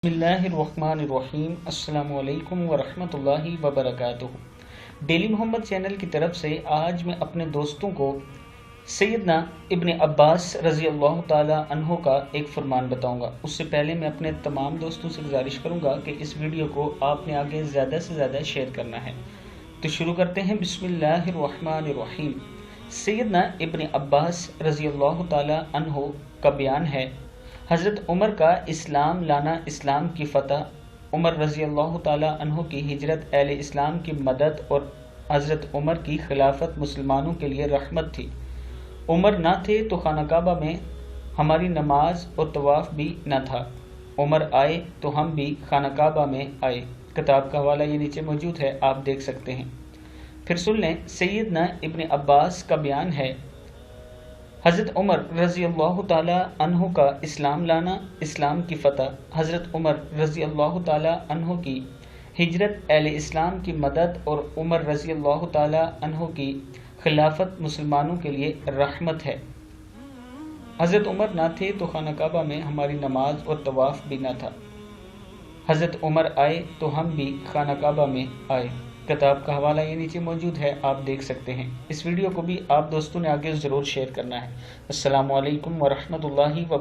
بسم اللہ الرحمن الرحیم۔ السلام علیکم ورحمۃ اللہ وبرکاتہ۔ ڈیلی محمد چینل کی طرف سے آج میں اپنے دوستوں کو سیدنا ابن عباس رضی اللہ تعالی عنہ کا ایک فرمان بتاؤں گا۔ اس سے پہلے میں اپنے تمام دوستوں سے گزارش کروں گا کہ اس ویڈیو کو آپ نے آگے زیادہ سے زیادہ شیئر کرنا ہے۔ تو شروع کرتے ہیں۔ بسم اللہ الرحمن الرحیم۔ سیدنا ابن عباس رضی اللہ تعالی عنہ کا بیان ہے، حضرت عمر کا اسلام لانا اسلام کی فتح، عمر رضی اللہ تعالی عنہ کی ہجرت اہل اسلام کی مدد اور حضرت عمر کی خلافت مسلمانوں کے لیے رحمت تھی۔ عمر نہ تھے تو خانہ کعبہ میں ہماری نماز اور طواف بھی نہ تھا، عمر آئے تو ہم بھی خانہ کعبہ میں آئے۔ کتاب کا حوالہ یہ نیچے موجود ہے، آپ دیکھ سکتے ہیں۔ پھر سن لیں، سیدنا ابن عباس کا بیان ہے، حضرت عمر رضی اللہ تعالی عنہ کا اسلام لانا اسلام کی فتح، حضرت عمر رضی اللہ تعالی عنہ کی ہجرت اہل اسلام کی مدد اور عمر رضی اللہ تعالی عنہ کی خلافت مسلمانوں کے لیے رحمت ہے۔ حضرت عمر نہ تھے تو خانہ کعبہ میں ہماری نماز اور طواف بھی نہ تھا، حضرت عمر آئے تو ہم بھی خانہ کعبہ میں آئے۔ کتاب کا حوالہ یہ نیچے موجود ہے، آپ دیکھ سکتے ہیں۔ اس ویڈیو کو بھی آپ دوستوں نے آگے ضرور شیئر کرنا ہے۔ السلام علیکم ورحمۃ اللہ وبرکاتہ۔